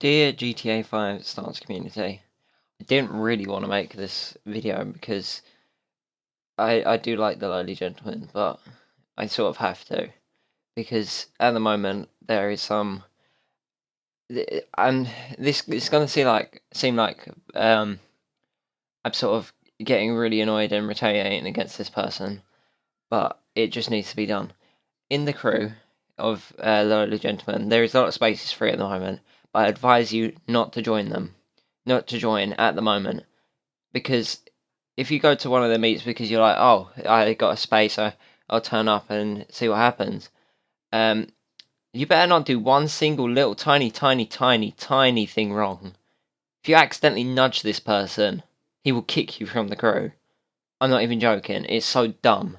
Dear GTA 5 stance community, I didn't really want to make this video because I do like the lowly gentleman, but I sort of have to because at the moment there is some, and this is going to seem like I'm sort of getting really annoyed and retaliating against this person, but it just needs to be done. In the crew of the lowly gentleman, there is a lot of spaces free at the moment, but I advise you not to join them. Not to join at the moment, because if you go to one of the meets because you're like, oh, I got a space, I'll turn up and see what happens. Um, you better not do one single little tiny thing wrong. If you accidentally nudge this person, he will kick you from the crew. I'm not even joking. It's so dumb.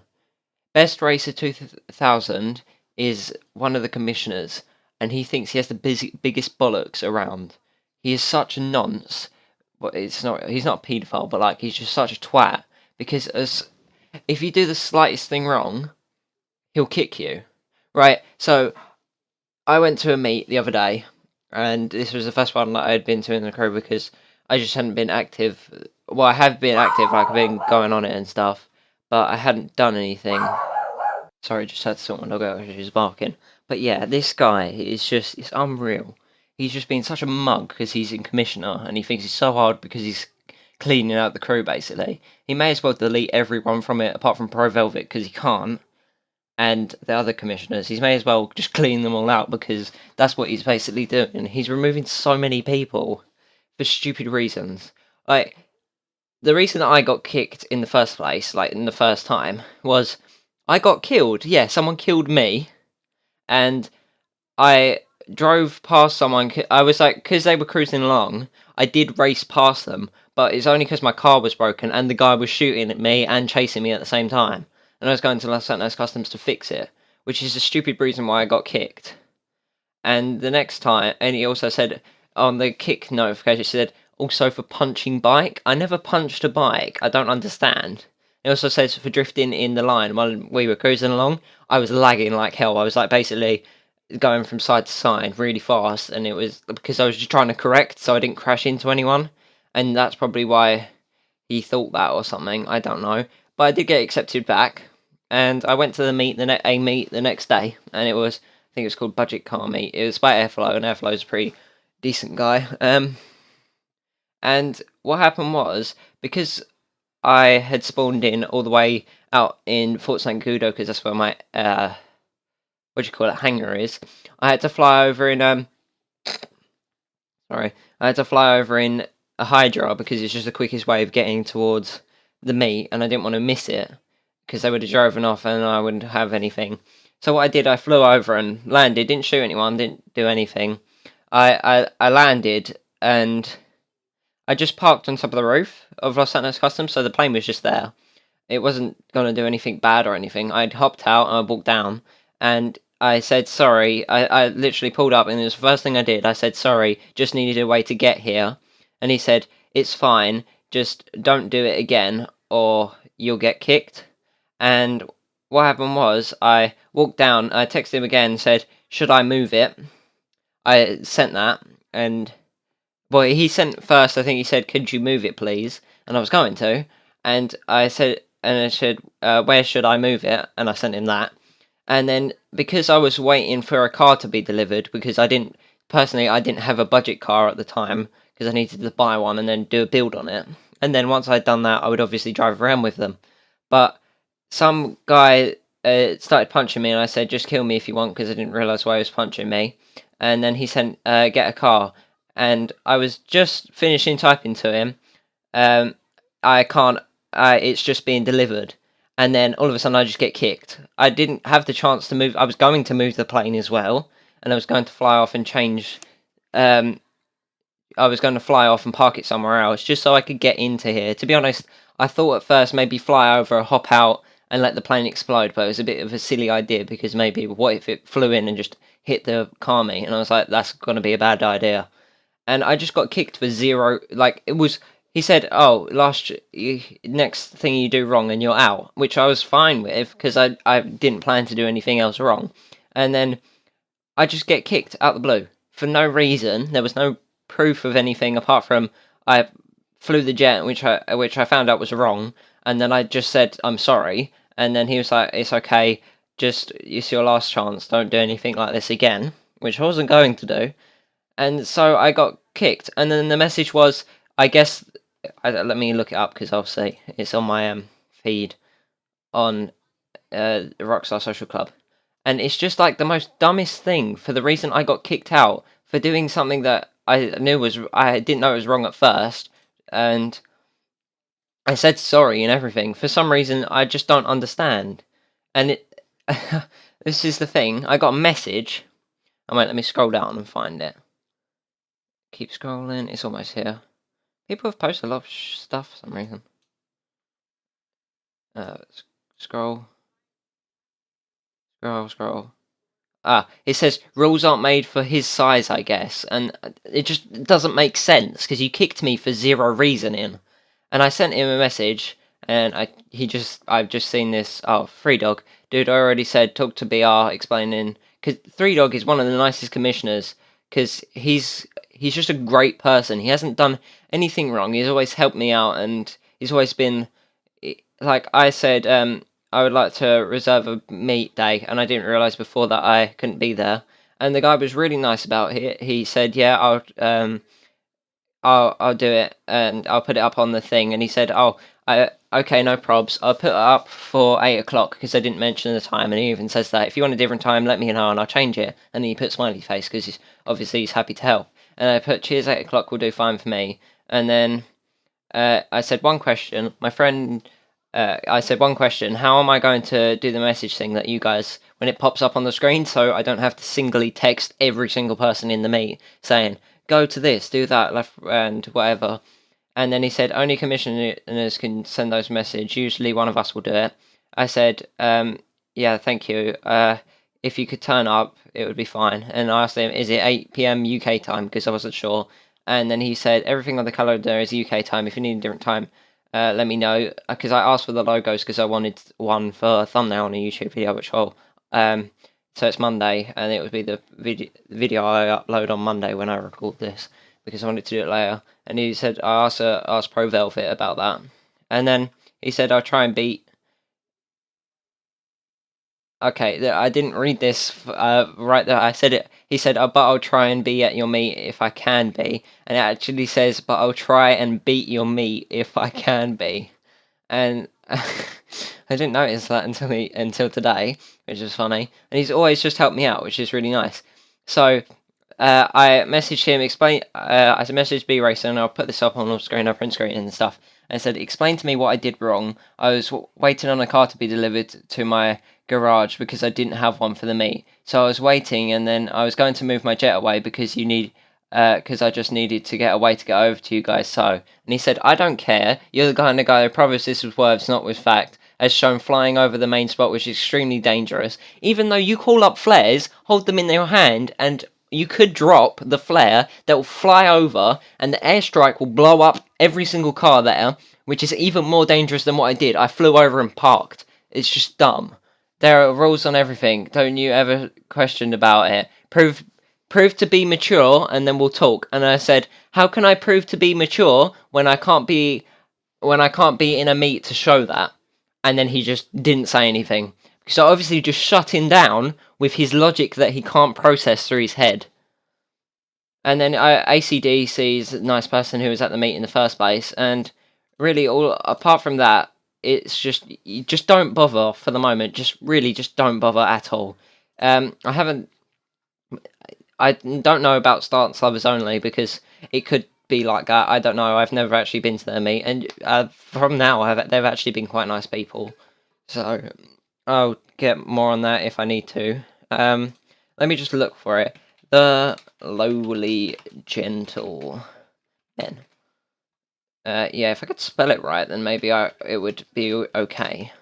Best Racer 2000 is one of the commissioners, and he thinks he has the biggest bollocks around. He is such a nonce. Well, he's not a paedophile, but like he's just such a twat. Because if you do the slightest thing wrong, he'll kick you, right? So I went to a meet the other day, and this was the first one that I had been to in the crew because I just hadn't been active. Well, I have been active, like I've been going on it and stuff, but I hadn't done anything. Sorry, just had to sort my dog out because she was barking. But yeah, this guy is it's unreal. He's just been such a mug because he's in commissioner and he thinks he's so hard because he's cleaning out the crew, basically. He may as well delete everyone from it apart from Pro Velvet because he can't. And the other commissioners, he may as well just clean them all out because that's what he's basically doing. He's removing so many people for stupid reasons. Like, the reason that I got kicked in the first place, like in the first time, was I got killed. Yeah, someone killed me, and I drove past someone. I was like, because they were cruising along, I did race past them, but it's only because my car was broken and the guy was shooting at me and chasing me at the same time. And I was going to Los Santos Customs to fix it, which is a stupid reason why I got kicked. And the next time, and he also said on the kick notification, it said also for punching bike. I never punched a bike. I don't understand. It also says for drifting in the line while we were cruising along. I was lagging like hell. I was like basically going from side to side really fast, and it was because I was just trying to correct so I didn't crash into anyone, and that's probably why he thought that or something. I don't know, but I did get accepted back, and I went to the meet the next day, and I think it was called Budget Car Meet. It was by Airflow, and Airflow's a pretty decent guy. And what happened was because I had spawned in all the way out in Fort St. Gudo because that's where my hangar is. I had to fly over in I had to fly over in a Hydra because it's just the quickest way of getting towards the meet, and I didn't want to miss it because they would have driven off and I wouldn't have anything. So what I did, I flew over and landed. Didn't shoot anyone. Didn't do anything. I landed and I just parked on top of the roof of Los Santos Customs, so the plane was just there. It wasn't going to do anything bad or anything. I'd hopped out and I walked down, and I said sorry. I literally pulled up, and it was the first thing I did. I said sorry, just needed a way to get here. And he said, it's fine, just don't do it again, or you'll get kicked. And what happened was, I walked down, I texted him again, said, should I move it? I sent that, and well, he sent first, I think he said, could you move it, please? And I was going to. And I said, where should I move it? And I sent him that. And then, because I was waiting for a car to be delivered, because I didn't have a budget car at the time, because I needed to buy one and then do a build on it. And then once I'd done that, I would obviously drive around with them. But some guy started punching me, and I said, just kill me if you want, because I didn't realise why he was punching me. And then he sent, get a car. And I was just finishing typing to him. It's just being delivered. And then all of a sudden I just get kicked. I didn't have the chance to move. I was going to move the plane as well. And I was going to fly off and change. I was going to fly off and park it somewhere else just so I could get into here. To be honest, I thought at first maybe fly over, hop out, and let the plane explode. But it was a bit of a silly idea because maybe what if it flew in and just hit the car me? And I was like, that's going to be a bad idea. And I just got kicked for zero. Like, it was. He said, oh, next thing you do wrong and you're out, which I was fine with because I didn't plan to do anything else wrong. And then I just get kicked out the blue for no reason. There was no proof of anything apart from I flew the jet, which I found out was wrong, and then I just said I'm sorry, and then he was like, it's okay, just it's your last chance, don't do anything like this again, which I wasn't going to do, and so I got kicked, and then the message was, I guess, let me look it up because I'll see it's on my feed on Rockstar Social Club, and it's just like the most dumbest thing for the reason I got kicked out for doing something that I didn't know was wrong at first, and I said sorry and everything. For some reason, I just don't understand. And this is the thing. I got a message. Oh, wait, let me scroll down and find it. Keep scrolling. It's almost here. People have posted a lot of stuff for some reason. Scroll. Scroll. It says rules aren't made for his size, I guess. And it just doesn't make sense because you kicked me for zero reasoning. And I sent him a message, and I've just seen this. Oh, Three Dog, dude, I already said talk to BR explaining, because Three Dog is one of the nicest commissioners, because he's just a great person. He hasn't done anything wrong. He's always helped me out, and he's always been, like I said, I would like to reserve a meet day, and I didn't realise before that I couldn't be there. And the guy was really nice about it. He said, yeah, I'll do it, and I'll put it up on the thing. And he said, okay, no probs. I'll put it up for 8 o'clock because I didn't mention the time. And he even says that if you want a different time, let me know and I'll change it. And then he put smiley face because he's happy to help. And I put cheers, 8 o'clock will do fine for me. And then I said one question. I said one question. How am I going to do the message thing that you guys, when it pops up on the screen, so I don't have to singly text every single person in the meet saying, go to this, do that, left, and whatever. And then he said, only commissioners can send those messages. Usually one of us will do it. I said, yeah, thank you. If you could turn up, it would be fine. And I asked him, is it 8 PM UK time? Because I wasn't sure. And then he said, everything on the calendar is UK time. If you need a different time, let me know. Because I asked for the logos because I wanted one for a thumbnail on a YouTube video, which so it's Monday, and it would be the video I upload on Monday when I record this, because I wanted to do it later. And he said, I asked Pro Velvet about that. And then he said, I'll try and beat... Okay, I didn't read this right there. I said it. He said, but I'll try and be at your meet if I can be. And it actually says, but I'll try and beat your meet if I can be. And I didn't notice that until today, which is funny. And he's always just helped me out, which is really nice. So I messaged him, I messaged B Racer, and I'll put this up on the screen, I'll print screen and stuff. And said, explain to me what I did wrong. I was waiting on a car to be delivered to my garage because I didn't have one for the meet. So I was waiting, and then I was going to move my jet away because I just needed to get away to get over to you guys. So, and he said, I don't care. You're the kind of guy who proves this with words, not with fact, as shown flying over the main spot, which is extremely dangerous. Even though you call up flares, hold them in your hand, and you could drop the flare that will fly over, and the airstrike will blow up every single car there, which is even more dangerous than what I did. I flew over and parked. It's just dumb. There are rules on everything. Don't you ever question about it. Prove to be mature, and then we'll talk. And I said, how can I prove to be mature when I can't be in a meet to show that? And then he just didn't say anything. So obviously just shut him down with his logic that he can't process through his head. And then ACDC is a nice person who was at the meet in the first place. And really, apart from that, it's just, you just don't bother for the moment. Just don't bother at all. I don't know about Stance Lovers Only, because it could be like that. I don't know. I've never actually been to their meet. And from now, they've actually been quite nice people. So I'll get more on that if I need to. Let me just look for it. The Lowly Gentlemen. Yeah, if I could spell it right, then maybe it would be okay.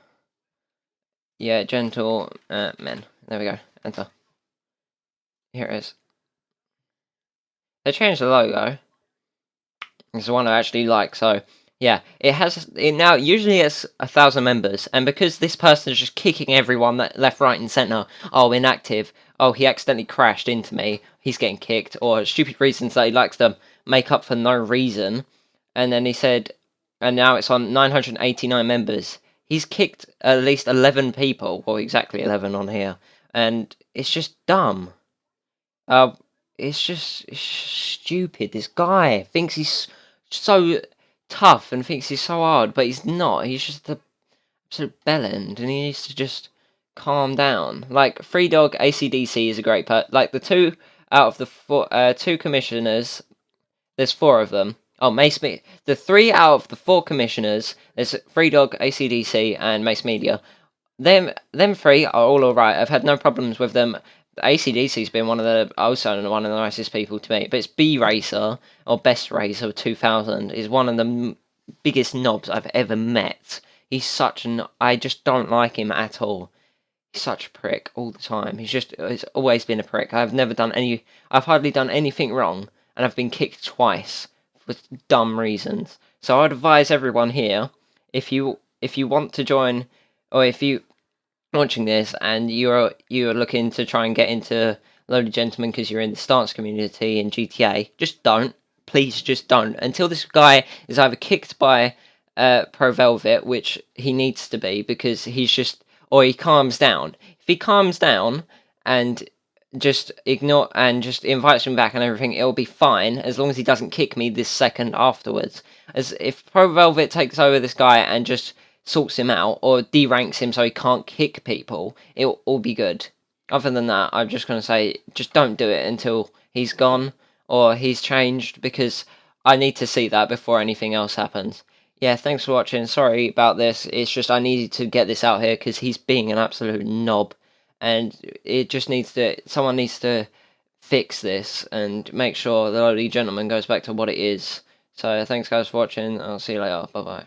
Yeah, Gentlemen. There we go. Enter. Here it is. They changed the logo. It's the one I actually like, so yeah. It now usually has 1,000 members, and because this person is just kicking everyone left, right, and centre, inactive, oh, he accidentally crashed into me, he's getting kicked, or stupid reasons that he likes to make up for no reason. And then he said, and now it's on 989 members. He's kicked at least 11 people, well, exactly 11 on here, and it's just dumb. It's stupid. This guy thinks he's so tough and thinks he's so hard, but he's not. He's just the absolute bellend, and he needs to just calm down. Like, Free Dog ACDC is a great like, the two out of the two commissioners, there's four of them. Oh, Mace Media. The 3 out of the 4 commissioners, there's Free Dog, ACDC, and Mace Media. Them 3 are all alright. I've had no problems with them. ACDC's been one of the nicest people to me. But it's B Racer, or Best Racer 2000, is one of the biggest knobs I've ever met. He's such an... I just don't like him at all. He's such a prick all the time. He's always been a prick. I've hardly done anything wrong, and I've been kicked twice for dumb reasons. So I'd advise everyone here, if you want to join, or if you watching this and you're looking to try and get into Lowly Gentlemen because you're in the stance community in GTA, just don't. Please just don't. Until this guy is either kicked by Pro Velvet, which he needs to be, because or he calms down. If he calms down and just just invites him back and everything, it'll be fine, as long as he doesn't kick me this second afterwards. As if Pro Velvet takes over this guy and just sorts him out, or deranks him so he can't kick people, it'll all be good. Other than that, I'm just going to say, just don't do it until he's gone, or he's changed, because I need to see that before anything else happens. Yeah, thanks for watching. Sorry about this. It's just I needed to get this out here because he's being an absolute knob, and it just someone needs to fix this and make sure the Lowly Gentleman goes back to what it is. So thanks guys for watching. I'll see you later. Bye bye.